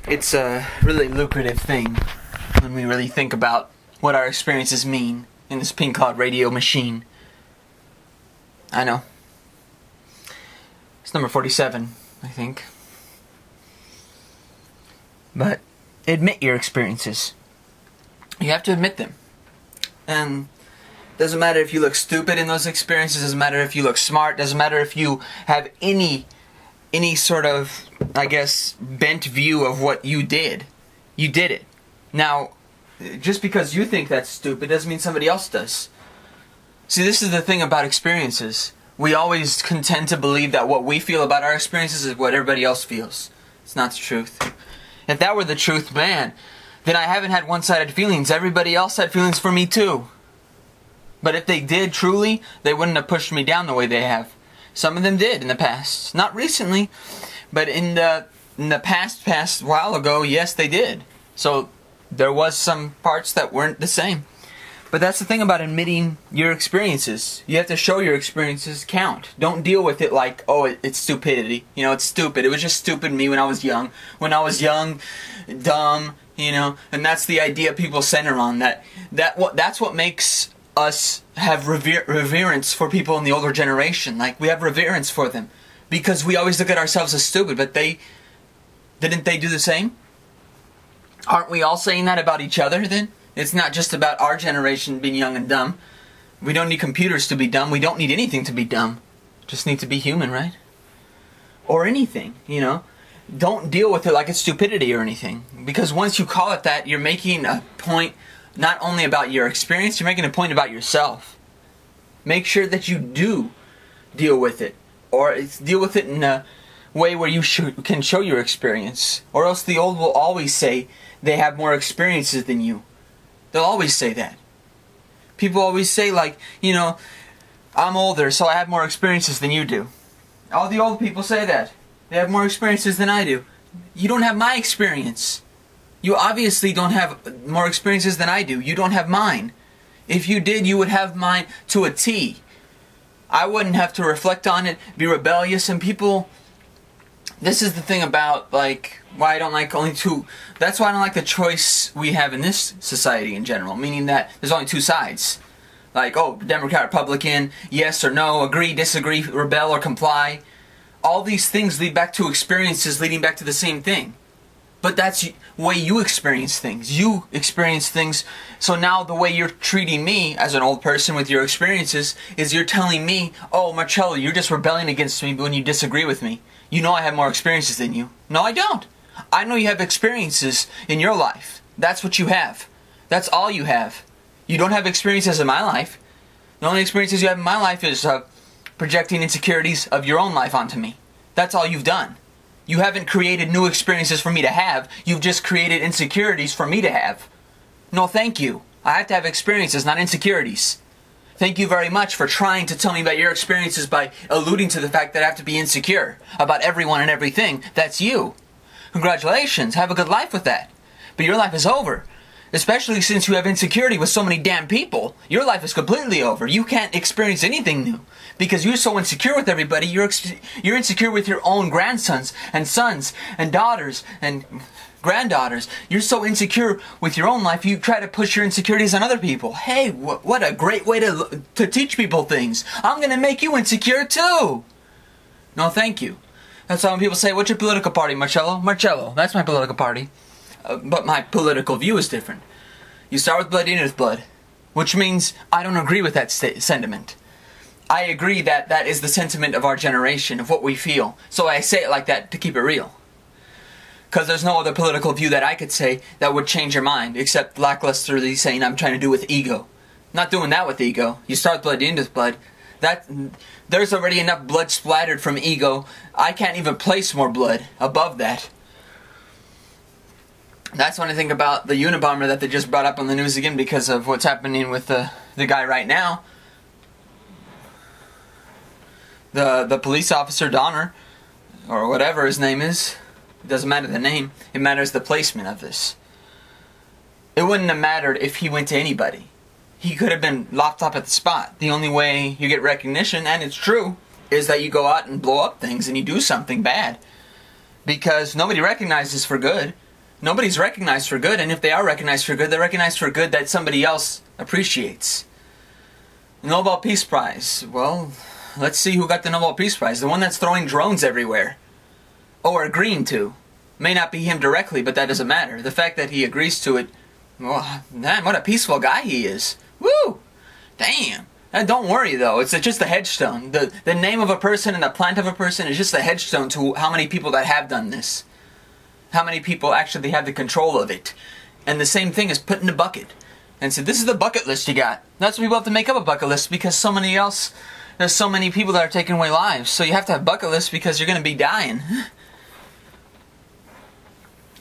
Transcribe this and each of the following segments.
It's a really lucrative thing when we really think about what our experiences mean in this pink cloud radio machine. I know. It's number 47, I think. But admit your experiences. You have to admit them. And doesn't matter if you look stupid in those experiences, doesn't matter if you look smart, doesn't matter if you have any sort of, I guess, bent view of what you did. You did it. Now, just because you think that's stupid doesn't mean somebody else does. See, this is the thing about experiences. We always contend to believe that what we feel about our experiences is what everybody else feels. It's not the truth. If that were the truth, man, then I haven't had one-sided feelings. Everybody else had feelings for me too. But if they did truly, they wouldn't have pushed me down the way they have. Some of them did in the past. Not recently, but in the past while ago, yes, they did. So there was some parts that weren't the same. But that's the thing about admitting your experiences. You have to show your experiences count. Don't deal with it like, oh, it's stupidity. You know, it's stupid. It was just stupid me when I was young. When I was young, dumb, you know. And that's the idea people center on. That's what makes us have reverence for people in the older generation. Like, we have reverence for them. Because we always look at ourselves as stupid. But didn't they do the same? Aren't we all saying that about each other then? It's not just about our generation being young and dumb. We don't need computers to be dumb. We don't need anything to be dumb. Just need to be human, right? Or anything, you know. Don't deal with it like it's stupidity or anything. Because once you call it that, you're making a point not only about your experience, you're making a point about yourself. Make sure that you do deal with it. Or deal with it in a way where you can show your experience. Or else the old will always say they have more experiences than you. They'll always say that. People always say, like, you know, I'm older, so I have more experiences than you do. All the old people say that. They have more experiences than I do. You don't have my experience. You obviously don't have more experiences than I do. You don't have mine. If you did, you would have mine to a T. I wouldn't have to reflect on it, be rebellious, and people... This is the thing about, like, why I don't like only two... That's why I don't like the choice we have in this society in general. Meaning that there's only two sides. Like, oh, Democrat, Republican, yes or no, agree, disagree, rebel or comply. All these things lead back to experiences leading back to the same thing. But that's the way you experience things. You experience things. So now the way you're treating me as an old person with your experiences is you're telling me, oh, Marcello, you're just rebelling against me when you disagree with me. You know I have more experiences than you. No, I don't. I know you have experiences in your life. That's what you have. That's all you have. You don't have experiences in my life. The only experiences you have in my life is projecting insecurities of your own life onto me. That's all you've done. You haven't created new experiences for me to have. You've just created insecurities for me to have. No, thank you. I have to have experiences, not insecurities. Thank you very much for trying to tell me about your experiences by alluding to the fact that I have to be insecure about everyone and everything. That's you. Congratulations. Have a good life with that. But your life is over. Especially since you have insecurity with so many damn people. Your life is completely over. You can't experience anything new. Because you're so insecure with everybody, you're insecure with your own grandsons and sons and daughters and granddaughters. You're so insecure with your own life, you try to push your insecurities on other people. Hey, what a great way to teach people things. I'm going to make you insecure too. No, thank you. That's why when people say, what's your political party, Marcello? Marcello, that's my political party. But my political view is different. You start with blood, you end with blood. Which means I don't agree with that sentiment. I agree that that is the sentiment of our generation, of what we feel. So I say it like that to keep it real. Because there's no other political view that I could say that would change your mind, except lacklusterly saying I'm trying to do with ego. Not doing that with ego. You start with blood, you end with blood. There's already enough blood splattered from ego. I can't even place more blood above that. That's when I think about the Unabomber that they just brought up on the news again because of what's happening with the guy right now. The police officer, Donner, or whatever his name is. It doesn't matter the name. It matters the placement of this. It wouldn't have mattered if he went to anybody. He could have been lopped up at the spot. The only way you get recognition, and it's true, is that you go out and blow up things and you do something bad. Because nobody recognizes for good. Nobody's recognized for good, and if they are recognized for good, they're recognized for good that somebody else appreciates. Nobel Peace Prize. Well, let's see who got the Nobel Peace Prize. The one that's throwing drones everywhere. Or agreeing to. May not be him directly, but that doesn't matter. The fact that he agrees to it, well, man, what a peaceful guy he is. Woo! Damn. Don't worry though, it's just a headstone. The name of a person and the plant of a person is just a headstone to how many people that have done this. How many people actually have the control of it. And the same thing is put in a bucket. And so this is the bucket list you got. That's why people have to make up a bucket list, because there's so many people that are taking away lives. So you have to have a bucket list because you're going to be dying.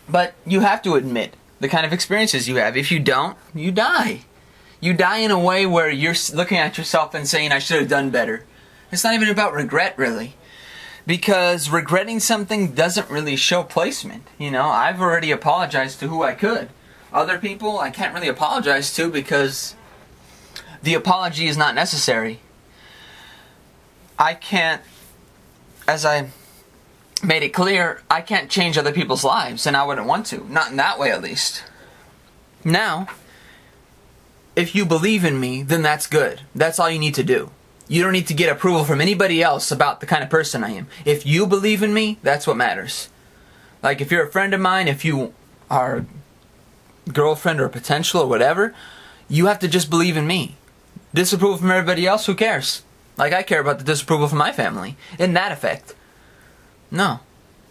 But you have to admit the kind of experiences you have. If you don't, you die. You die in a way where you're looking at yourself and saying, I should have done better. It's not even about regret, really. Because regretting something doesn't really show placement. You know, I've already apologized to who I could. Other people, I can't really apologize to because the apology is not necessary. I can't, as I made it clear, I can't change other people's lives, and I wouldn't want to. Not in that way, at least. Now, if you believe in me, then that's good. That's all you need to do. You don't need to get approval from anybody else about the kind of person I am. If you believe in me, that's what matters. Like, if you're a friend of mine, if you are a girlfriend or a potential or whatever, you have to just believe in me. Disapproval from everybody else, who cares? Like, I care about the disapproval from my family. In that effect. No.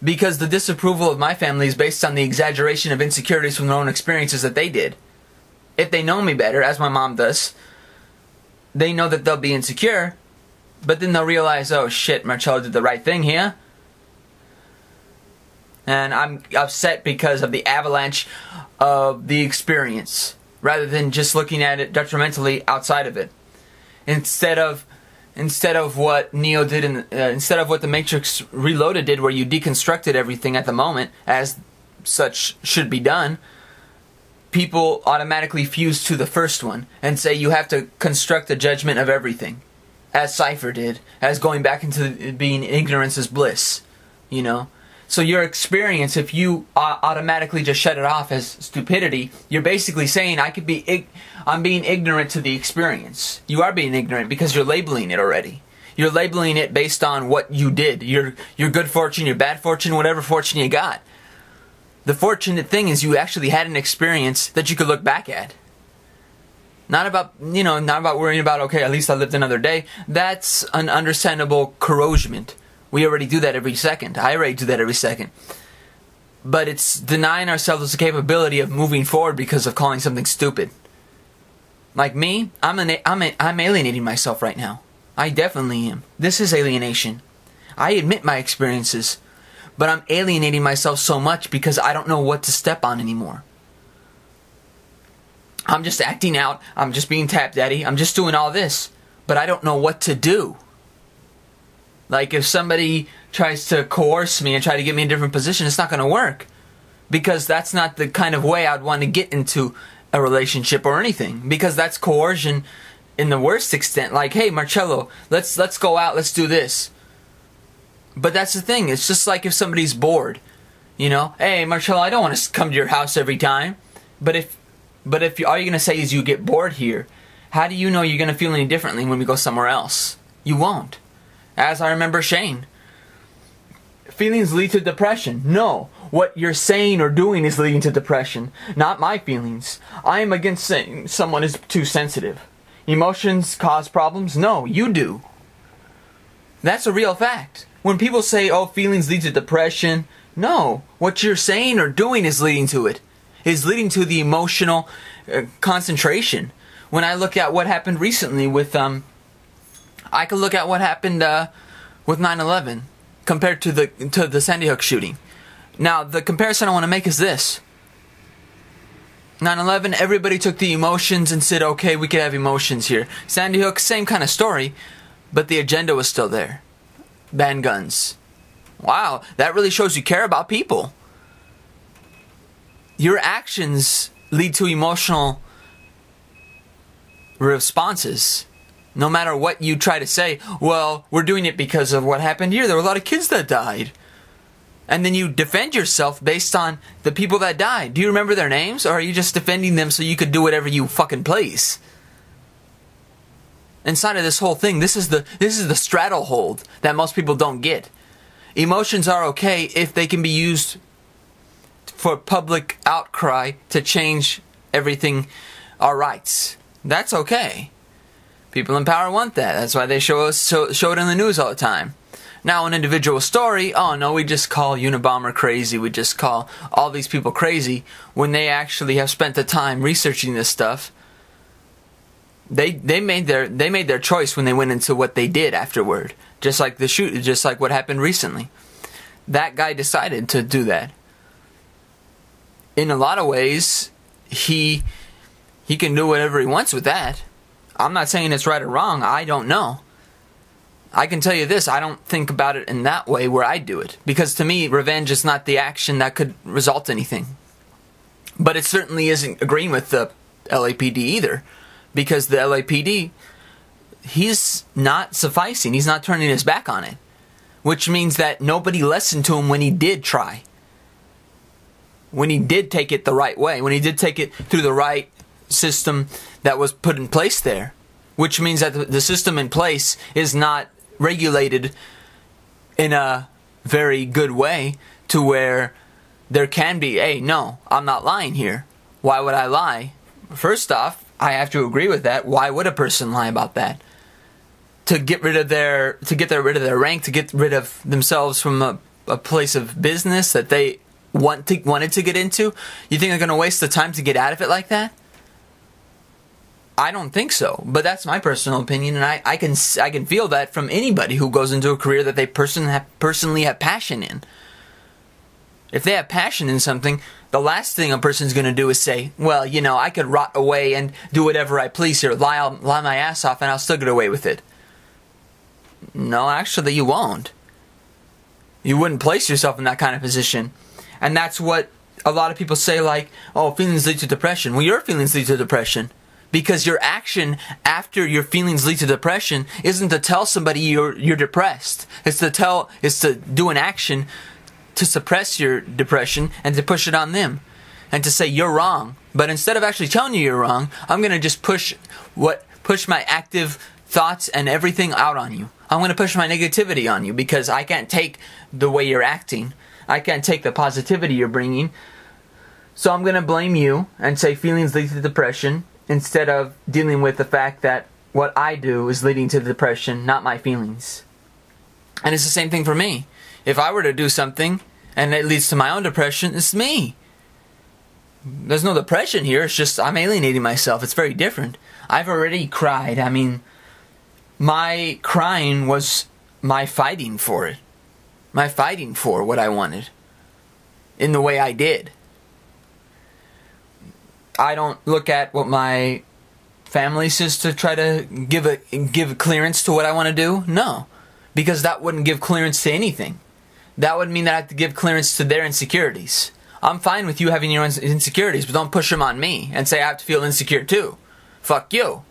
Because the disapproval of my family is based on the exaggeration of insecurities from their own experiences that they did. If they know me better, as my mom does, they know that they'll be insecure, but then they'll realize, oh shit, Marcello did the right thing here. And I'm upset because of the avalanche of the experience, rather than just looking at it detrimentally outside of it. Instead of what Neo did, instead of what the Matrix Reloaded did, where you deconstructed everything at the moment, as such should be done, people automatically fuse to the first one and say you have to construct a judgment of everything, as Cypher did, as going back into being ignorance is bliss, you know. So your experience, if you automatically just shut it off as stupidity, you're basically saying I'm being ignorant to the experience. You are being ignorant because you're labeling it already. You're labeling it based on what you did. Your good fortune, your bad fortune, whatever fortune you got. The fortunate thing is you actually had an experience that you could look back at. Not about worrying about, okay, at least I lived another day. That's an understandable corrosion. We already do that every second. I already do that every second. But it's denying ourselves the capability of moving forward because of calling something stupid. Like me, I'm alienating myself right now. I definitely am. This is alienation. I admit my experiences, but I'm alienating myself so much because I don't know what to step on anymore. I'm just acting out. I'm just being tap daddy. I'm just doing all this, but I don't know what to do. Like, if somebody tries to coerce me and try to get me in a different position, it's not going to work. Because that's not the kind of way I'd want to get into a relationship or anything. Because that's coercion in the worst extent. Like, hey, Marcello, let's go out, let's do this. But that's the thing. It's just like if somebody's bored. You know, hey, Marcello, I don't want to come to your house every time. But if all you're going to say is you get bored here, how do you know you're going to feel any differently when we go somewhere else? You won't. As I remember Shane. Feelings lead to depression. No. What you're saying or doing is leading to depression. Not my feelings. I am against saying someone is too sensitive. Emotions cause problems? No, you do. That's a real fact. When people say, oh, feelings lead to depression, no. What you're saying or doing is leading to it. Is leading to the emotional concentration. When I look at what happened recently with I could look at what happened with 9/11 compared to the Sandy Hook shooting. Now, the comparison I want to make is this. 9/11, everybody took the emotions and said, okay, we could have emotions here. Sandy Hook, same kind of story, but the agenda was still there. Ban guns. Wow, that really shows you care about people. Your actions lead to emotional responses. No matter what you try to say, well, we're doing it because of what happened here. There were a lot of kids that died. And then you defend yourself based on the people that died. Do you remember their names? Or are you just defending them so you could do whatever you fucking please? Inside of this whole thing, this is the straddle hold that most people don't get. Emotions are okay if they can be used for public outcry to change everything, our rights. That's okay. People in power want that. That's why they show it in the news all the time. Now, an individual story, oh no, we just call Unabomber crazy, we just call all these people crazy, when they actually have spent the time researching this stuff. They made their choice when they went into what they did afterward. Just like what happened recently. That guy decided to do that. In a lot of ways, he can do whatever he wants with that. I'm not saying it's right or wrong, I don't know. I can tell you this, I don't think about it in that way where I do it. Because to me, revenge is not the action that could result in anything. But it certainly isn't agreeing with the LAPD either. Because the LAPD, he's not sufficing. He's not turning his back on it. Which means that nobody listened to him when he did try. When he did take it the right way. When he did take it through the right system that was put in place there. Which means that the system in place is not regulated in a very good way to where there can be, hey, no, I'm not lying here. Why would I lie? First off, I have to agree with that. Why would a person lie about that? To get rid of their rank, to get rid of themselves from a place of business that they wanted to get into? You think they're going to waste the time to get out of it like that? I don't think so, but that's my personal opinion, and I can feel that from anybody who goes into a career that they personally have passion in. If they have passion in something, the last thing a person's going to do is say, well, you know, I could rot away and do whatever I please here, lie my ass off, and I'll still get away with it. No, actually, you won't. You wouldn't place yourself in that kind of position. And that's what a lot of people say, like, oh, feelings lead to depression. Well, your feelings lead to depression. Because your action after your feelings lead to depression isn't to tell somebody you're depressed. It's to do an action to suppress your depression and to push it on them. And to say you're wrong. But instead of actually telling you you're wrong, I'm going to just push my active thoughts and everything out on you. I'm going to push my negativity on you because I can't take the way you're acting. I can't take the positivity you're bringing. So I'm going to blame you and say feelings lead to depression, instead of dealing with the fact that what I do is leading to depression, not my feelings. And it's the same thing for me. If I were to do something and it leads to my own depression, it's me. There's no depression here, it's just I'm alienating myself. It's very different. I've already cried. I mean, my crying was my fighting for it. My fighting for what I wanted. In the way I did. I don't look at what my family says to try to give clearance to what I want to do. No. Because that wouldn't give clearance to anything. That would mean that I have to give clearance to their insecurities. I'm fine with you having your own insecurities, but don't push them on me and say I have to feel insecure too. Fuck you.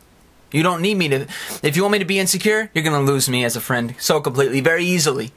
You don't need me to... If you want me to be insecure, you're going to lose me as a friend so completely, very easily.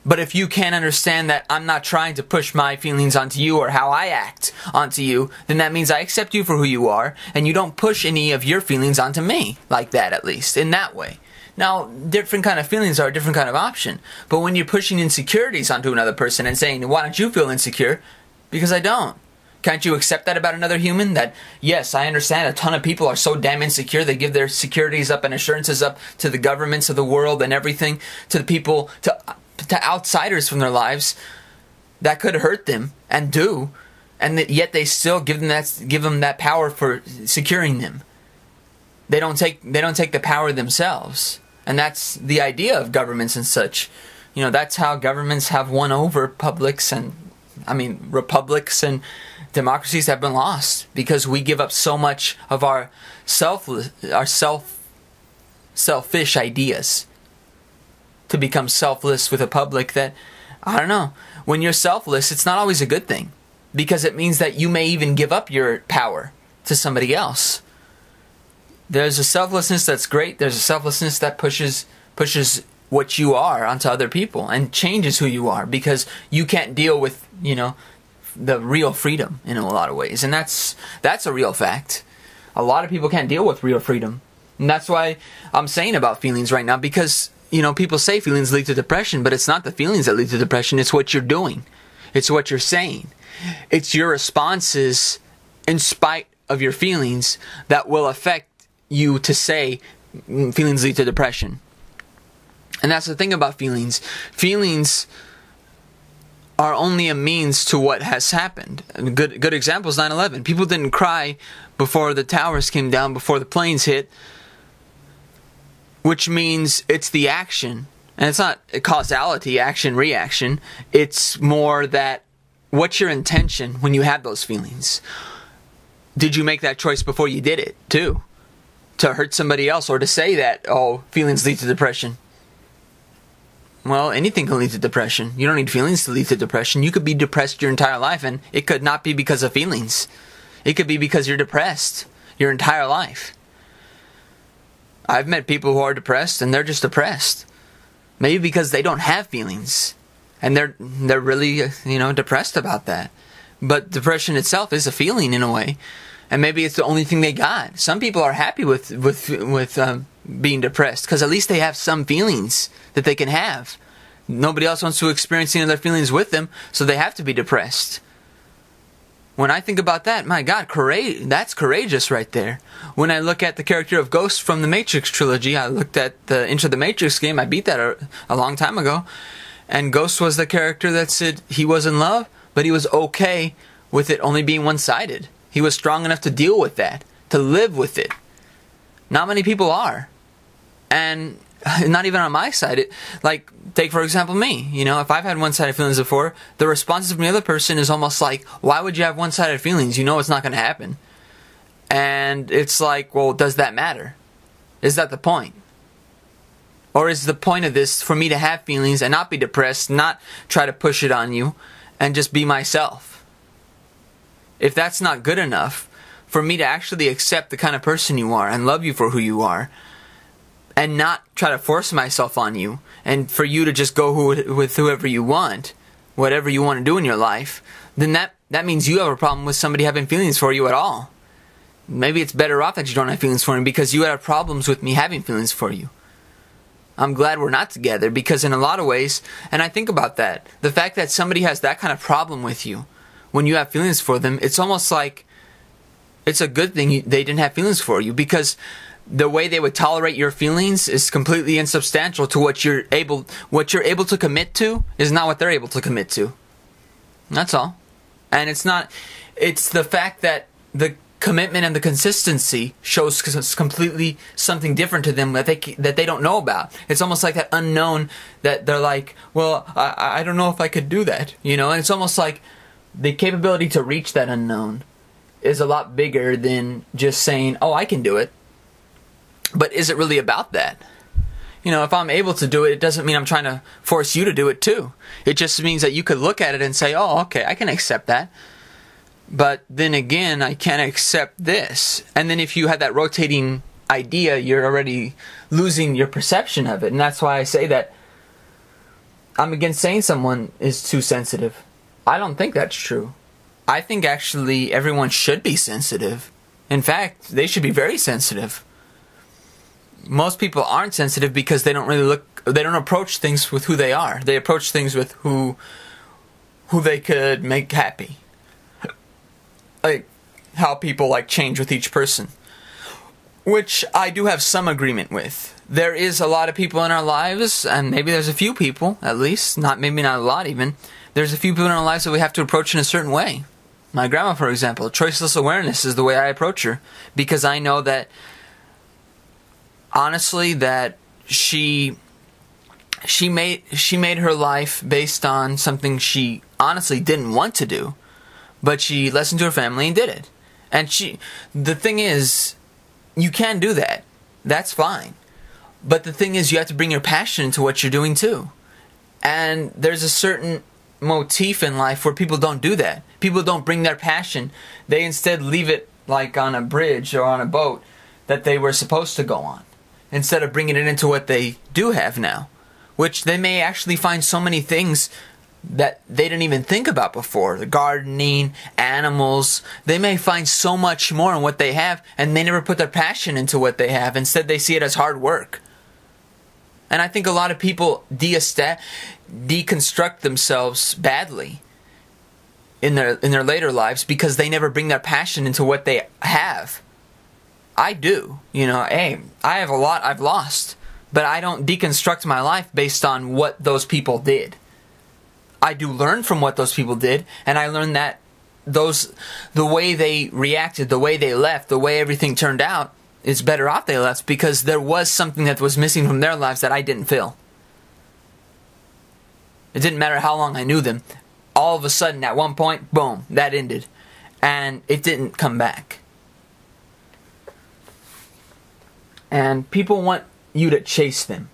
But if you can't understand that I'm not trying to push my feelings onto you or how I act onto you, then that means I accept you for who you are, and you don't push any of your feelings onto me. Like that, at least. In that way. Now, different kind of feelings are a different kind of option. But when you're pushing insecurities onto another person and saying, why don't you feel insecure? Because I don't. Can't you accept that about another human? That, yes, I understand a ton of people are so damn insecure, they give their securities up and assurances up to the governments of the world and everything, to the people, to outsiders from their lives that could hurt them and do, and yet they still give them that power for securing them. They don't take the power themselves, and that's the idea of governments and such. You know, that's how governments have won over republics and democracies have been lost, because we give up so much of our selfish ideas to become selfless with a public that, I don't know, when you're selfless, it's not always a good thing. Because it means that you may even give up your power to somebody else. There's a selflessness that's great. There's a selflessness that pushes what you are onto other people and changes who you are, because you can't deal with, the real freedom in a lot of ways. And that's a real fact. A lot of people can't deal with real freedom. And that's why I'm saying about feelings right now, because, people say feelings lead to depression, but it's not the feelings that lead to depression. It's what you're doing. It's what you're saying. It's your responses in spite of your feelings that will affect you to say feelings lead to depression. And that's the thing about feelings. Feelings are only a means to what has happened. A good example is 9/11. People didn't cry before the towers came down, before the planes hit, which means it's the action. And it's not causality, action, reaction. It's more that, what's your intention when you have those feelings? Did you make that choice before you did it, too? To hurt somebody else, or to say that, feelings lead to depression. Well, anything can lead to depression. You don't need feelings to lead to depression. You could be depressed your entire life, and it could not be because of feelings. It could be because you're depressed your entire life. I've met people who are depressed, and they're just depressed. Maybe because they don't have feelings, and they're really, depressed about that. But depression itself is a feeling in a way, and maybe it's the only thing they got. Some people are happy with being depressed, because at least they have some feelings that they can have. Nobody else wants to experience any of their feelings with them, so they have to be depressed. When I think about that, my God, that's courageous right there. When I look at the character of Ghost from the Matrix trilogy, I looked at the Into the Matrix game, I beat that a long time ago, and Ghost was the character that said he was in love, but he was okay with it only being one-sided. He was strong enough to deal with that, to live with it. Not many people are. And not even on my side. Take for example me. If I've had one-sided feelings before, the response from the other person is almost like, why would you have one-sided feelings? You know it's not going to happen. And it's like, well, does that matter? Is that the point? Or is the point of this for me to have feelings and not be depressed, not try to push it on you, and just be myself? If that's not good enough for me to actually accept the kind of person you are and love you for who you are, and not try to force myself on you, and for you to just go with whoever you want, whatever you want to do in your life, then that means you have a problem with somebody having feelings for you at all. Maybe it's better off that you don't have feelings for me, because you have problems with me having feelings for you. I'm glad we're not together, because in a lot of ways, and I think about that, the fact that somebody has that kind of problem with you, when you have feelings for them, it's almost like it's a good thing they didn't have feelings for you, because the way they would tolerate your feelings is completely insubstantial to what you're able to commit to is not what they're able to commit to. That's all. And it's the fact that the commitment and the consistency shows completely something different to them that they don't know about. It's almost like that unknown that they're like, well, I don't know if I could do that, and it's almost like the capability to reach that unknown is a lot bigger than just saying, oh, I can do it. But is it really about that? If I'm able to do it, it doesn't mean I'm trying to force you to do it too. It just means that you could look at it and say, oh, okay, I can accept that. But then again, I can't accept this. And then if you had that rotating idea, you're already losing your perception of it. And that's why I say that I'm against saying someone is too sensitive. I don't think that's true. I think actually everyone should be sensitive. In fact, they should be very sensitive. Most people aren't sensitive because they don't approach things with who they are. They approach things with who they could make happy. Like how people change with each person. Which I do have some agreement with. There is a lot of people in our lives, and maybe there's a few people, at least, maybe not a lot even. There's a few people in our lives that we have to approach in a certain way. My grandma, for example, choiceless awareness is the way I approach her. Because I know that honestly, that she made her life based on something she honestly didn't want to do, but she listened to her family and did it. And the thing is, you can do that. That's fine. But the thing is, you have to bring your passion into what you're doing too. And there's a certain motif in life where people don't do that. People don't bring their passion. They instead leave it like on a bridge or on a boat that they were supposed to go on, instead of bringing it into what they do have now. which they may actually find so many things that they didn't even think about before. The gardening, animals. They may find so much more in what they have, and they never put their passion into what they have. Instead, they see it as hard work. And I think a lot of people deconstruct themselves badly in their later lives because they never bring their passion into what they have. I do. Hey, I have a lot I've lost, but I don't deconstruct my life based on what those people did. I do learn from what those people did, and I learned that the way they reacted, the way they left, the way everything turned out, it's better off they left because there was something that was missing from their lives that I didn't fill. It didn't matter how long I knew them. All of a sudden, at one point, boom, that ended. And it didn't come back. And people want you to chase them.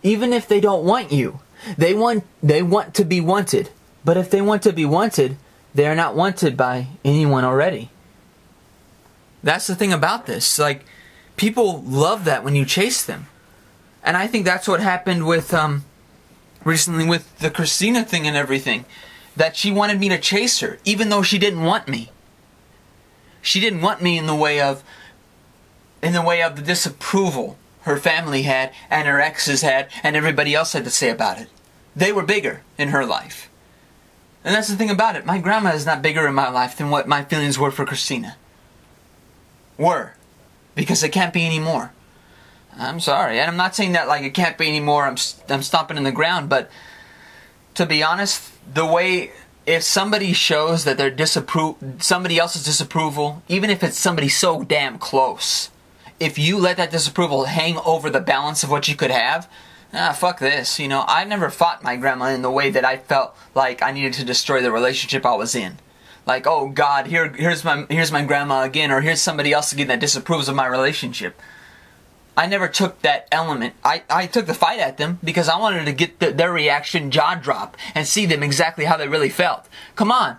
Even if they don't want you. They want to be wanted. But if they want to be wanted, they are not wanted by anyone already. That's the thing about this. Like, people love that when you chase them. And I think that's what happened with recently with the Christina thing and everything. That she wanted me to chase her, even though she didn't want me. She didn't want me in the way of the disapproval her family had, and her exes had, and everybody else had to say about it. They were bigger in her life. And that's the thing about it. My grandma is not bigger in my life than what my feelings were for Christina. Because it can't be anymore. I'm sorry. And I'm not saying that like it can't be anymore, I'm stomping in the ground, but to be honest, if somebody shows that they're somebody else's disapproval, even if it's somebody so damn close, if you let that disapproval hang over the balance of what you could have, fuck this. I never fought my grandma in the way that I felt like I needed to destroy the relationship I was in. Like, oh God, here's my grandma again, or here's somebody else again that disapproves of my relationship. I never took that element. I took the fight at them because I wanted to get their reaction, jaw drop, and see them exactly how they really felt. Come on.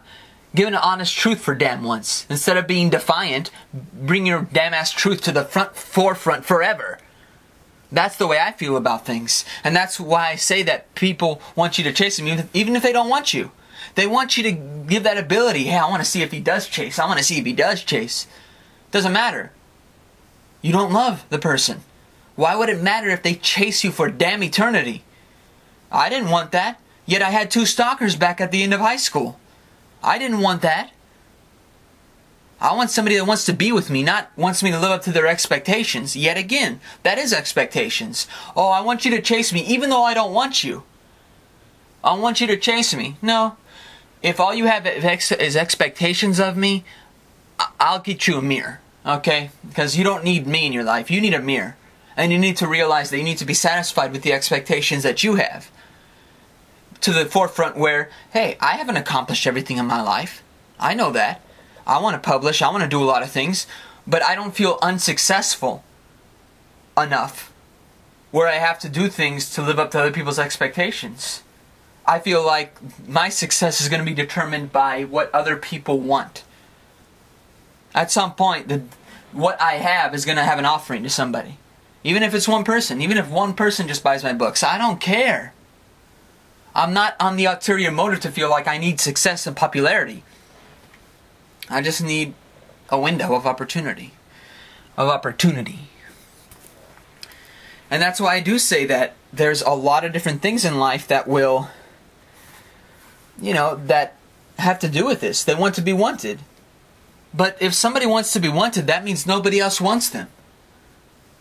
Give an honest truth for damn once. Instead of being defiant, bring your damn ass truth to the forefront forever. That's the way I feel about things. And that's why I say that people want you to chase them, even if they don't want you. They want you to give that ability. Hey, I want to see if he does chase. I want to see if he does chase. Doesn't matter. You don't love the person. Why would it matter if they chase you for damn eternity? I didn't want that. Yet I had 2 stalkers back at the end of high school. I didn't want that. I want somebody that wants to be with me, not wants me to live up to their expectations. Yet again, that is expectations. Oh, I want you to chase me even though I don't want you. I want you to chase me. No. If all you have is expectations of me, I'll get you a mirror. Okay? Because you don't need me in your life. You need a mirror. And you need to realize that you need to be satisfied with the expectations that you have. To the forefront where, hey, I haven't accomplished everything in my life. I know that. I want to publish. I want to do a lot of things. But I don't feel unsuccessful enough where I have to do things to live up to other people's expectations. I feel like my success is going to be determined by what other people want. At some point, what I have is going to have an offering to somebody. Even if it's one person. Even if one person just buys my books. I don't care. I'm not on the ulterior motive to feel like I need success and popularity. I just need a window of opportunity. And that's why I do say that there's a lot of different things in life that will, that have to do with this. They want to be wanted. But if somebody wants to be wanted, that means nobody else wants them.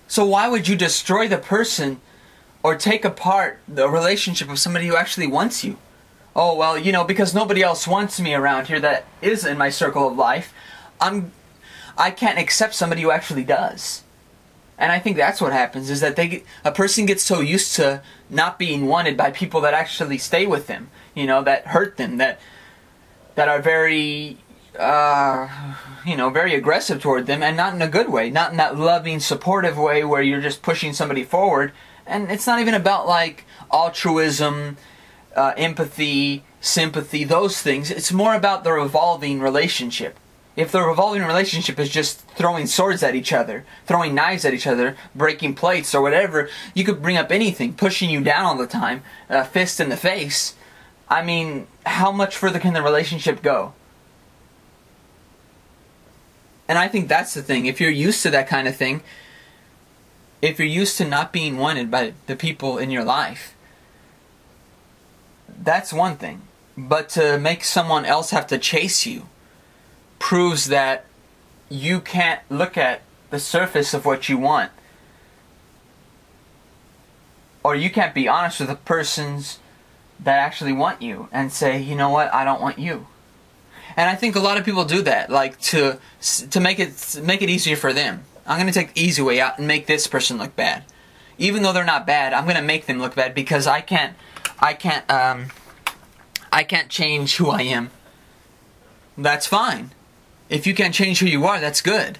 So why would you destroy the person or take apart the relationship of somebody who actually wants you? Oh, well, because nobody else wants me around here that is in my circle of life, I can't accept somebody who actually does. And I think that's what happens, is that a person gets so used to not being wanted by people that actually stay with them, that hurt them, that are very, very aggressive toward them, and not in a good way, not in that loving, supportive way where you're just pushing somebody forward. And it's not even about like altruism, empathy, sympathy, those things. It's more about the revolving relationship. If the revolving relationship is just throwing swords at each other, throwing knives at each other, breaking plates or whatever, you could bring up anything, pushing you down all the time, a fist in the face. I mean, how much further can the relationship go? And I think that's the thing. If you're used to that kind of thing, if you're used to not being wanted by the people in your life, that's one thing. But to make someone else have to chase you proves that you can't look at the surface of what you want. Or you can't be honest with the persons that actually want you and say, you know what, I don't want you. And I think a lot of people do that, like to make it easier for them. I'm going to take the easy way out and make this person look bad. Even though they're not bad, I'm going to make them look bad because I can't change who I am. That's fine. If you can't change who you are, that's good.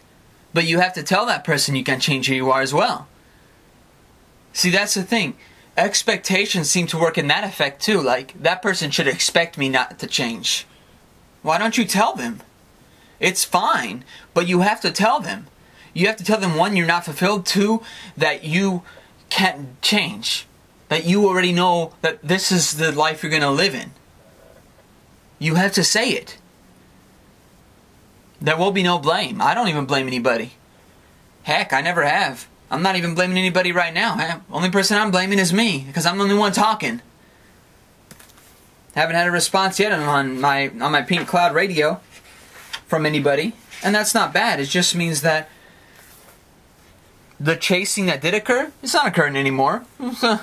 But you have to tell that person you can't change who you are as well. See, that's the thing. Expectations seem to work in that effect too. Like, that person should expect me not to change. Why don't you tell them? It's fine, but you have to tell them. You have to tell them, one, you're not fulfilled. Two, that you can't change. That you already know that this is the life you're going to live in. You have to say it. There will be no blame. I don't even blame anybody. Heck, I never have. I'm not even blaming anybody right now. Only person I'm blaming is me, because I'm the only one talking. Haven't had a response yet on my Pink Cloud radio from anybody, and that's not bad. It just means that the chasing that did occur, it's not occurring anymore.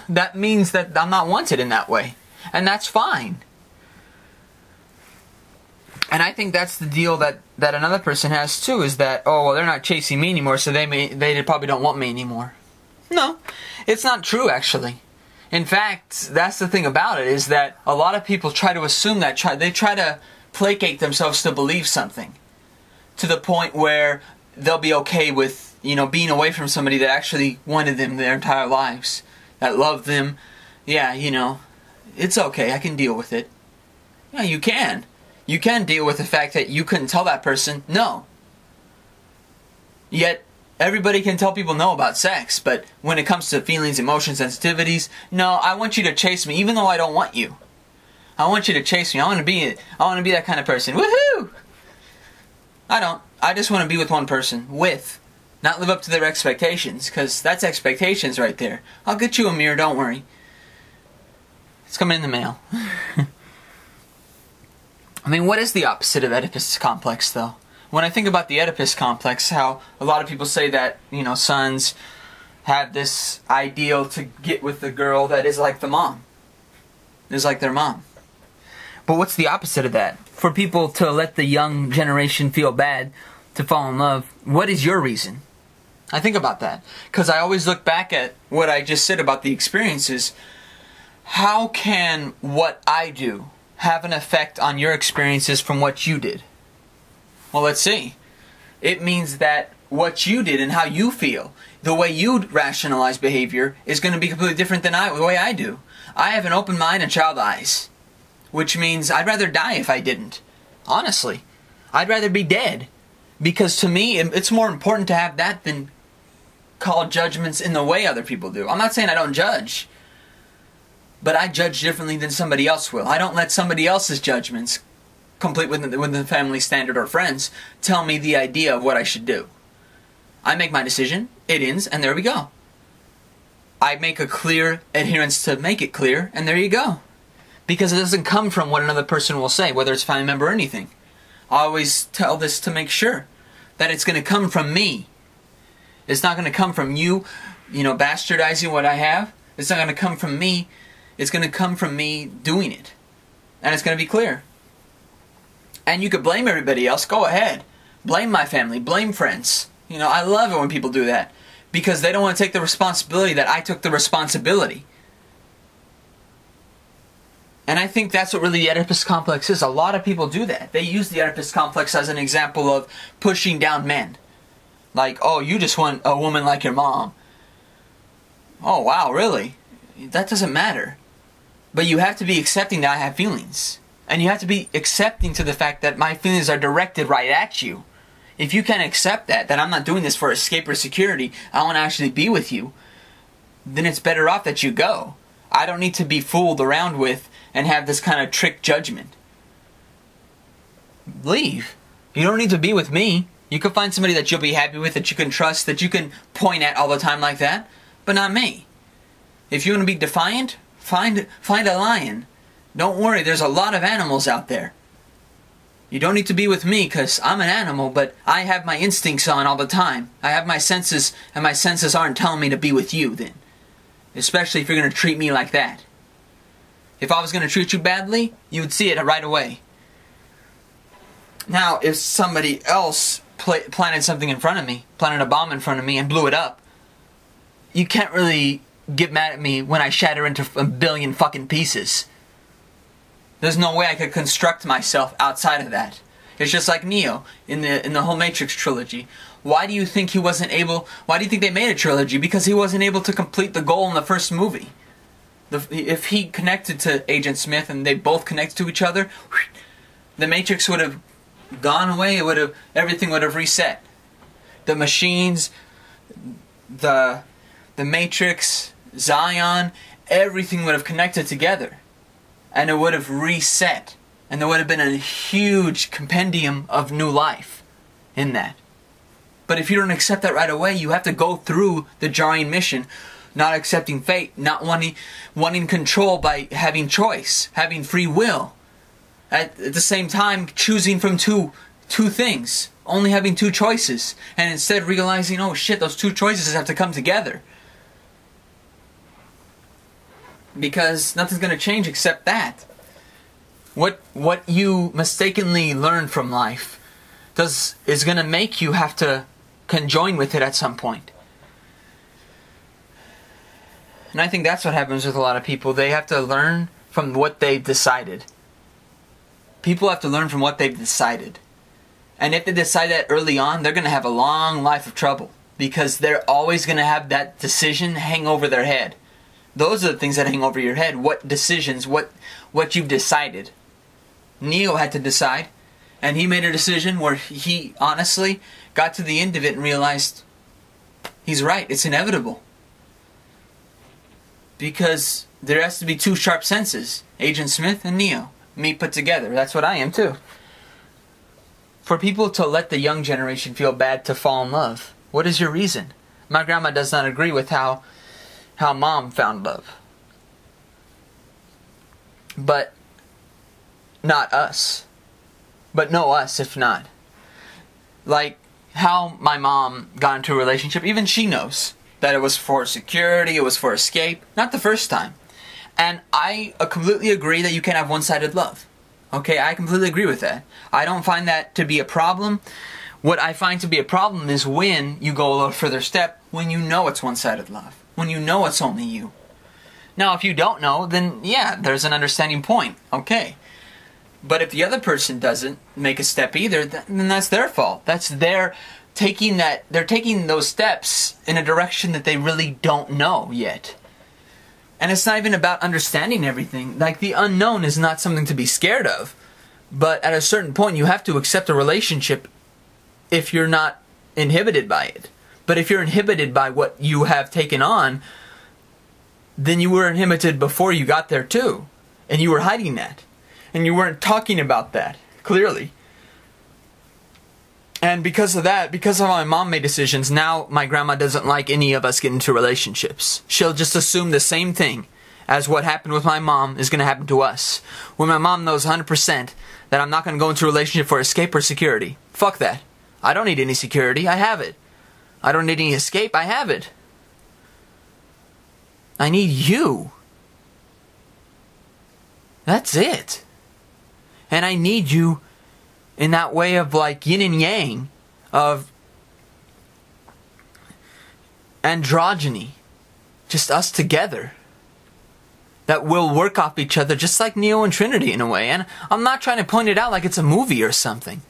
That means that I'm not wanted in that way, and that's fine. And I think that's the deal that another person has too, is that, oh, well, they're not chasing me anymore, so they probably don't want me anymore. No, it's not true, actually. In fact, that's the thing about it, is that a lot of people try to assume that, they try to placate themselves to believe something, to the point where they'll be okay with, being away from somebody that actually wanted them their entire lives, that loved them. Yeah, it's okay, I can deal with it. Yeah, you can. You can deal with the fact that you couldn't tell that person no. Yet, everybody can tell people no about sex, but when it comes to feelings, emotions, sensitivities, no, I want you to chase me, even though I don't want you. I want you to chase me. I want to be that kind of person. Woohoo! I don't. I just want to be with one person. Not live up to their expectations, because that's expectations right there. I'll get you a mirror, don't worry. It's coming in the mail. I mean, what is the opposite of Oedipus Complex, though? When I think about the Oedipus Complex, how a lot of people say that, sons have this ideal to get with the girl that is like the mom. Is like their mom. But what's the opposite of that? For people to let the young generation feel bad to fall in love, what is your reason? I think about that. Because I always look back at what I just said about the experiences. How can what I do have an effect on your experiences from what you did? Well, let's see. It means that what you did and how you feel, the way you rationalize behavior, is going to be completely different than the way I do. I have an open mind and child eyes, which means I'd rather die if I didn't. Honestly, I'd rather be dead, because to me, it's more important to have that than call judgments in the way other people do. I'm not saying I don't judge, but I judge differently than somebody else will. I don't let somebody else's judgments, complete with the family standard or friends, tell me the idea of what I should do. I make my decision, it ends, and there we go. I make a clear adherence to make it clear, and there you go. Because it doesn't come from what another person will say, whether it's a family member or anything. I always tell this to make sure that it's going to come from me. It's not going to come from you, bastardizing what I have. It's not going to come from me. It's going to come from me doing it. And it's going to be clear. And you could blame everybody else. Go ahead. Blame my family. Blame friends. I love it when people do that. Because they don't want to take the responsibility that I took the responsibility. And I think that's what really the Oedipus Complex is. A lot of people do that. They use the Oedipus Complex as an example of pushing down men. Like, oh, you just want a woman like your mom. Oh, wow, really? That doesn't matter. But you have to be accepting that I have feelings. And you have to be accepting to the fact that my feelings are directed right at you. If you can accept that I'm not doing this for escape or security, I want to actually be with you, then it's better off that you go. I don't need to be fooled around with and have this kind of trick judgment. Leave. You don't need to be with me. You can find somebody that you'll be happy with, that you can trust, that you can point at all the time like that, but not me. If you want to be defiant, find a lion. Don't worry, there's a lot of animals out there. You don't need to be with me because I'm an animal, but I have my instincts on all the time. I have my senses, and my senses aren't telling me to be with you then. Especially if you're going to treat me like that. If I was going to treat you badly, you would see it right away. Now, if somebody else planted something in front of me, planted a bomb in front of me and blew it up, you can't really get mad at me when I shatter into a billion fucking pieces. There's no way I could construct myself outside of that. It's just like Neo in the whole Matrix trilogy. Why do you think he wasn't able... Why do you think they made a trilogy? Because he wasn't able to complete the goal in the first movie. If he connected to Agent Smith and they both connected to each other, the Matrix would have gone away. Everything would have reset. The machines, the Matrix, Zion, everything would have connected together. And it would have reset. And there would have been a huge compendium of new life in that. But if you don't accept that right away, you have to go through the jarring mission, not accepting fate, not wanting control by having choice, having free will. At the same time, choosing from two things, only having two choices, and instead realizing, oh shit, those two choices have to come together. Because nothing's going to change except that. What you mistakenly learn from life is going to make you have to conjoin with it at some point. And I think that's what happens with a lot of people. They have to learn from what they've decided. People have to learn from what they've decided. And if they decide that early on, they're going to have a long life of trouble. Because they're always going to have that decision hang over their head. Those are the things that hang over your head. What decisions, what you've decided. Neo had to decide. And he made a decision where he honestly got to the end of it and realized he's right. It's inevitable. Because there has to be two sharp senses. Agent Smith and Neo. Me put together. That's what I am too. For people to let the young generation feel bad to fall in love. What is your reason? My grandma does not agree with how mom found love. But not us. But know us if not. Like how my mom got into a relationship, even she knows that it was for security, it was for escape. Not the first time. And I completely agree that you can't have one-sided love. Okay, I completely agree with that. I don't find that to be a problem. What I find to be a problem is when you go a little further step, when you know it's one-sided love. When you know it's only you. Now, if you don't know, then yeah, there's an understanding point. Okay. But if the other person doesn't make a step either, then that's their fault. That's they're taking those steps in a direction that they really don't know yet. And it's not even about understanding everything. Like, the unknown is not something to be scared of. But at a certain point, you have to accept a relationship if you're not inhibited by it. But if you're inhibited by what you have taken on, then you were inhibited before you got there too. And you were hiding that. And you weren't talking about that, clearly. And because of that, because of how my mom made decisions, now my grandma doesn't like any of us getting into relationships. She'll just assume the same thing as what happened with my mom is going to happen to us. When my mom knows 100% that I'm not going to go into a relationship for escape or security. Fuck that. I don't need any security. I have it. I don't need any escape. I have it. I need you. That's it. And I need you in that way of like yin and yang, of androgyny, just us together, that will work off each other just like Neo and Trinity in a way. And I'm not trying to point it out like it's a movie or something.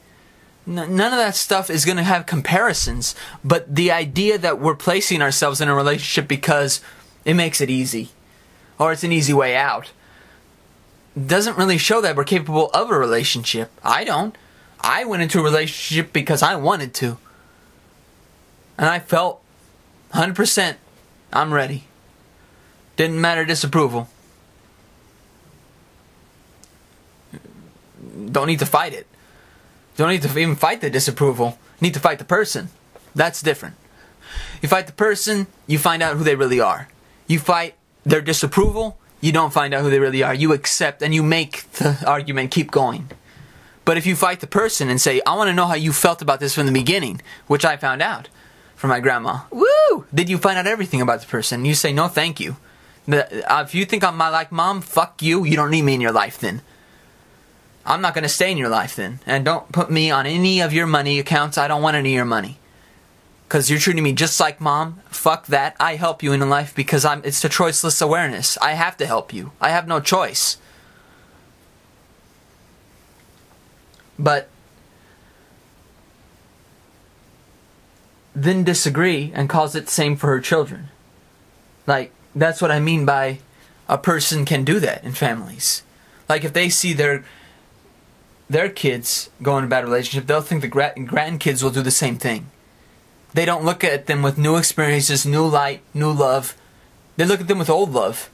None of that stuff is going to have comparisons, but the idea that we're placing ourselves in a relationship because it makes it easy, or it's an easy way out, doesn't really show that we're capable of a relationship. I don't. I went into a relationship because I wanted to. And I felt 100% I'm ready. Didn't matter disapproval. Don't need to fight it. Don't need to even fight the disapproval. Need to fight the person. That's different. You fight the person, you find out who they really are. You fight their disapproval, you don't find out who they really are. You accept and you make the argument keep going. But if you fight the person and say, I want to know how you felt about this from the beginning, which I found out from my grandma. Woo! Did you find out everything about the person? You say, no, thank you. If you think I'm like mom, fuck you. You don't need me in your life then. I'm not going to stay in your life then. And don't put me on any of your money accounts. I don't want any of your money. Because you're treating me just like mom. Fuck that. I help you in life because it's the choiceless awareness. I have to help you. I have no choice. But then disagree and calls it the same for her children. Like, that's what I mean by a person can do that in families. Like, if they see their kids go in a bad relationship, they'll think the grandkids will do the same thing. They don't look at them with new experiences, new light, new love. They look at them with old love.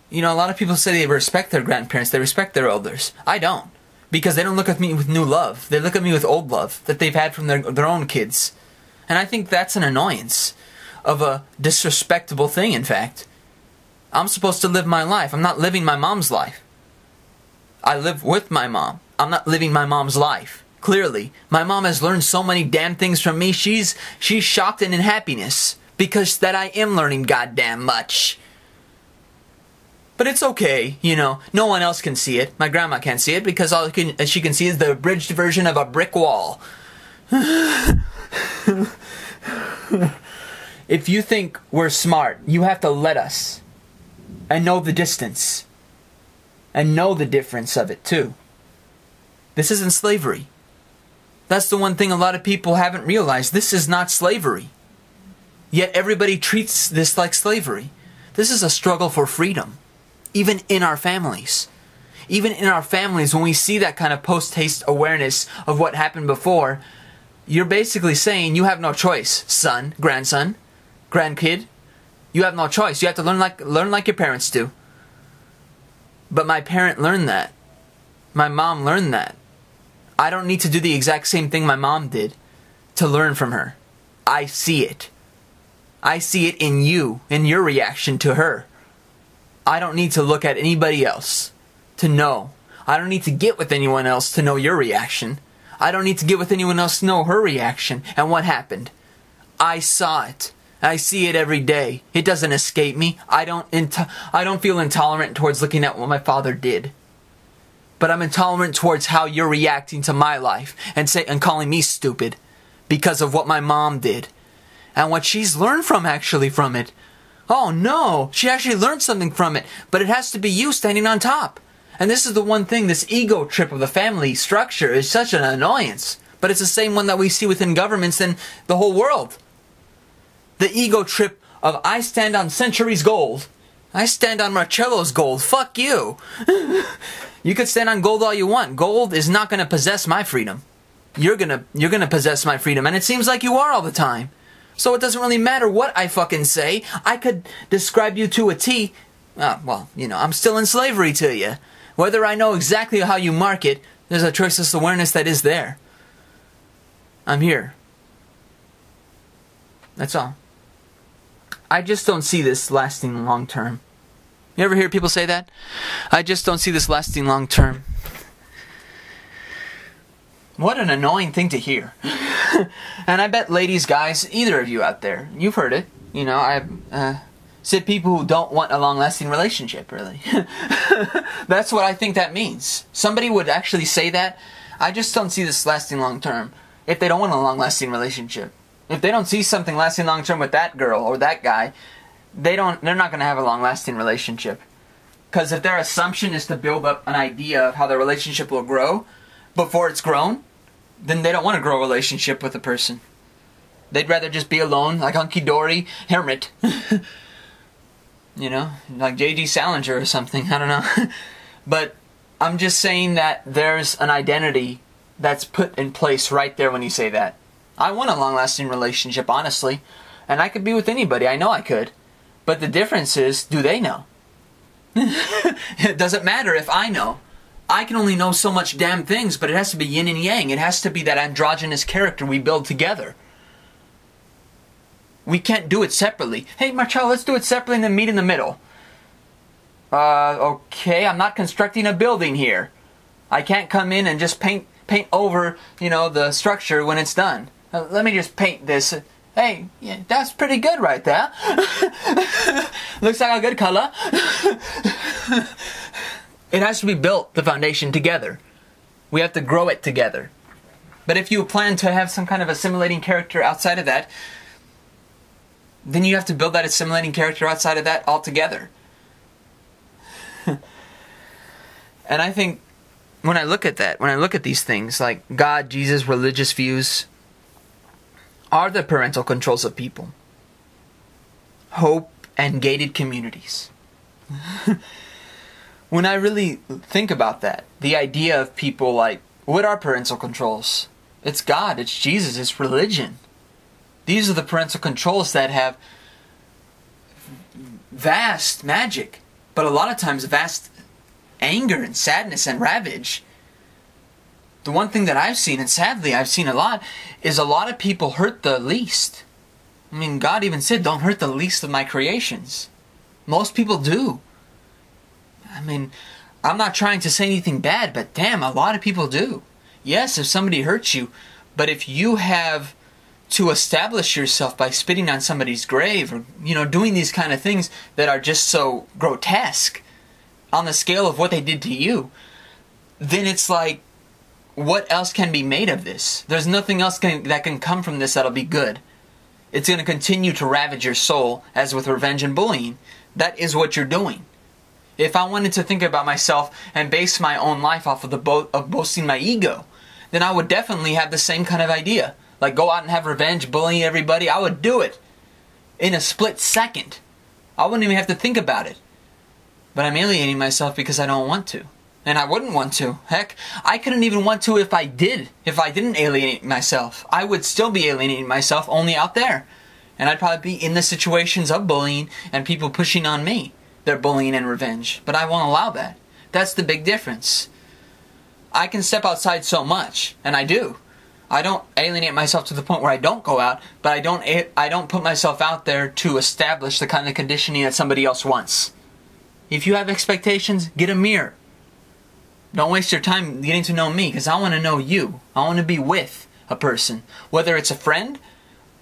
You know, a lot of people say they respect their grandparents, they respect their elders. I don't. Because they don't look at me with new love. They look at me with old love that they've had from their own kids. And I think that's an annoyance of a disrespectable thing, in fact. I'm supposed to live my life. I'm not living my mom's life. I live with my mom. I'm not living my mom's life. Clearly. My mom has learned so many damn things from me. She's shocked and in happiness. Because that I am learning goddamn much. But it's okay, you know. No one else can see it. My grandma can't see it because all she can see is the abridged version of a brick wall. If you think we're smart, you have to let us. And know the distance. And know the difference of it too. This isn't slavery. That's the one thing a lot of people haven't realized. This is not slavery. Yet everybody treats this like slavery. This is a struggle for freedom. Even in our families. Even in our families, when we see that kind of post-haste awareness of what happened before, you're basically saying you have no choice, son, grandson, grandkid. You have no choice. You have to learn like your parents do. But my parent learned that. My mom learned that. I don't need to do the exact same thing my mom did to learn from her. I see it. I see it in you, in your reaction to her. I don't need to look at anybody else to know. I don't need to get with anyone else to know your reaction. I don't need to get with anyone else to know her reaction and what happened. I saw it. I see it every day. It doesn't escape me. I don't feel intolerant towards looking at what my father did. But I'm intolerant towards how you're reacting to my life and calling me stupid because of what my mom did and what she's learned from it. Oh no, she actually learned something from it, but it has to be you standing on top. And this is the one thing, this ego trip of the family structure is such an annoyance. But it's the same one that we see within governments in the whole world. The ego trip of I stand on Century's gold. I stand on Marcello's gold. Fuck you. You could stand on gold all you want. Gold is not going to possess my freedom. You're gonna possess my freedom, and it seems like you are all the time. So it doesn't really matter what I fucking say. I could describe you to a T. Well, you know, I'm still in slavery to you. Whether I know exactly how you mark it, there's a choiceless awareness that is there. I'm here. That's all. I just don't see this lasting long term. You ever hear people say that? I just don't see this lasting long term. What an annoying thing to hear. And I bet ladies, guys, either of you out there, you've heard it. You know, I've said people who don't want a long-lasting relationship, really. That's what I think that means. Somebody would actually say that. I just don't see this lasting long-term if they don't want a long-lasting relationship. If they don't see something lasting long-term with that girl or that guy, they're not going to have a long-lasting relationship. Because if their assumption is to build up an idea of how their relationship will grow before it's grown, then they don't want to grow a relationship with a person. They'd rather just be alone, like hunky-dory hermit. You know, like J.D. Salinger or something, I don't know. But I'm just saying that there's an identity that's put in place right there when you say that. I want a long-lasting relationship, honestly. And I could be with anybody. I know I could. But the difference is, do they know? It doesn't matter if I know. I can only know so much damn things, but it has to be yin and yang. It has to be that androgynous character we build together. We can't do it separately. Hey, Marcello, let's do it separately and then meet in the middle. Okay, I'm not constructing a building here. I can't come in and just paint over, the structure when it's done. Let me just paint this. Hey, yeah, that's pretty good right there. Looks like a good color. It has to be built, the foundation, together. We have to grow it together. But if you plan to have some kind of assimilating character outside of that, then you have to build that assimilating character outside of that altogether. And I think when I look at that, when I look at these things like God, Jesus, religious views, are the parental controls of people. Hope and gated communities. When I really think about that, the idea of people like, what are parental controls? It's God, it's Jesus, it's religion. These are the parental controls that have vast magic, but a lot of times vast anger and sadness and ravage. The one thing that I've seen, and sadly I've seen a lot, is a lot of people hurt the least. I mean, God even said, don't hurt the least of my creations. Most people do. I mean, I'm not trying to say anything bad, but damn, a lot of people do. Yes, if somebody hurts you, but if you have to establish yourself by spitting on somebody's grave or, doing these kind of things that are just so grotesque on the scale of what they did to you, then it's like, what else can be made of this? There's nothing else that can come from this that'll be good. It's going to continue to ravage your soul, as with revenge and bullying. That is what you're doing. If I wanted to think about myself and base my own life off of boasting my ego, then I would definitely have the same kind of idea. Like go out and have revenge, bullying everybody. I would do it in a split second. I wouldn't even have to think about it. But I'm alienating myself because I don't want to. And I wouldn't want to. Heck, I couldn't even want to if I did. If I didn't alienate myself. I would still be alienating myself, only out there. And I'd probably be in the situations of bullying and people pushing on me. Their bullying and revenge. But I won't allow that. That's the big difference. I can step outside so much, and I do. I don't alienate myself to the point where I don't go out, but I don't put myself out there to establish the kind of conditioning that somebody else wants. If you have expectations, get a mirror. Don't waste your time getting to know me, because I want to know you. I want to be with a person. Whether it's a friend,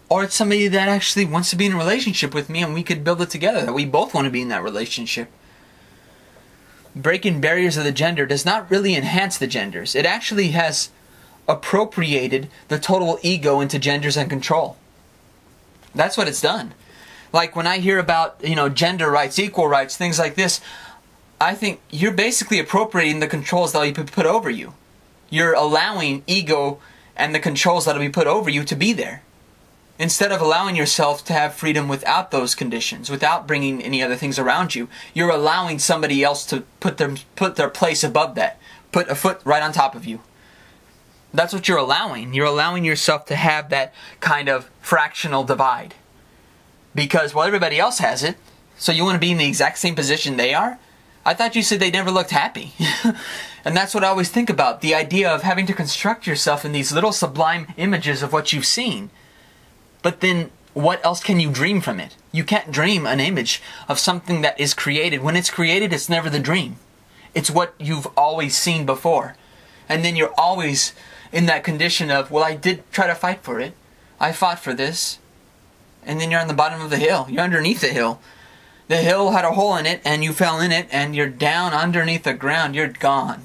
or it's somebody that actually wants to be in a relationship with me and we could build it together, that we both want to be in that relationship. Breaking barriers of the gender does not really enhance the genders. It actually has appropriated the total ego into genders and control. That's what it's done. Like when I hear about, gender rights, equal rights, things like this, I think you're basically appropriating the controls that will be put over you. You're allowing ego and the controls that will be put over you to be there. Instead of allowing yourself to have freedom without those conditions, without bringing any other things around you, you're allowing somebody else to put their place above that, put a foot right on top of you. That's what you're allowing. You're allowing yourself to have that kind of fractional divide. Because, everybody else has it, so you want to be in the exact same position they are? I thought you said they never looked happy. And that's what I always think about, the idea of having to construct yourself in these little sublime images of what you've seen. But then, what else can you dream from it? You can't dream an image of something that is created. When it's created, it's never the dream. It's what you've always seen before. And then you're always in that condition of, well, I did try to fight for it. I fought for this. And then you're on the bottom of the hill. You're underneath the hill. The hill had a hole in it, and you fell in it, and you're down underneath the ground. You're gone.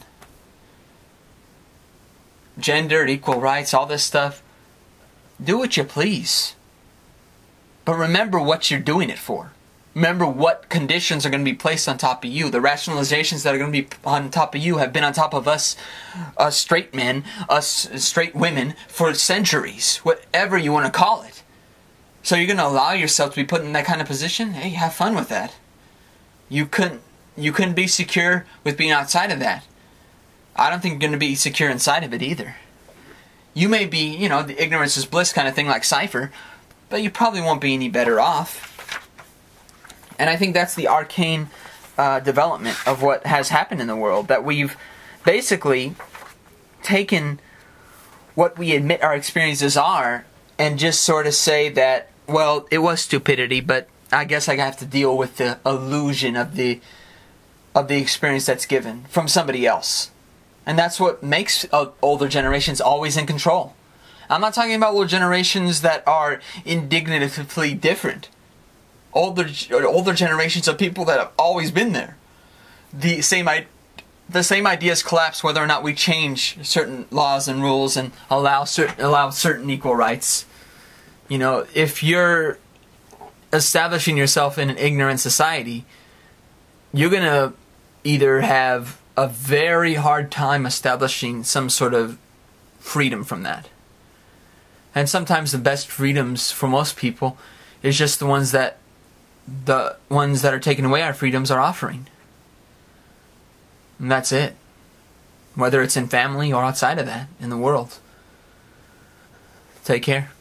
Gender, equal rights, all this stuff. Do what you please. But remember what you're doing it for. Remember what conditions are going to be placed on top of you. The rationalizations that are going to be on top of you have been on top of us straight men, us straight women for centuries. Whatever you want to call it. So you're going to allow yourself to be put in that kind of position? Hey, have fun with that. You couldn't you couldn't be secure with being outside of that. I don't think you're going to be secure inside of it either. You may be, you know, the ignorance is bliss kind of thing like Cypher, but you probably won't be any better off. And I think that's the arcane development of what has happened in the world, that we've basically taken what we admit our experiences are and just sort of say that, well, it was stupidity, but I guess I have to deal with the illusion of the experience that's given from somebody else. And that's what makes older generations always in control. I'm not talking about older generations that are indignitatively different. Older generations of people that have always been there. The same ideas collapse whether or not we change certain laws and rules and allow certain equal rights. You know, if you're establishing yourself in an ignorant society, you're going to either have a very hard time establishing some sort of freedom from that. And sometimes the best freedoms for most people is just the ones that are taking away our freedoms are offering. And that's it. Whether it's in family or outside of that, in the world. Take care.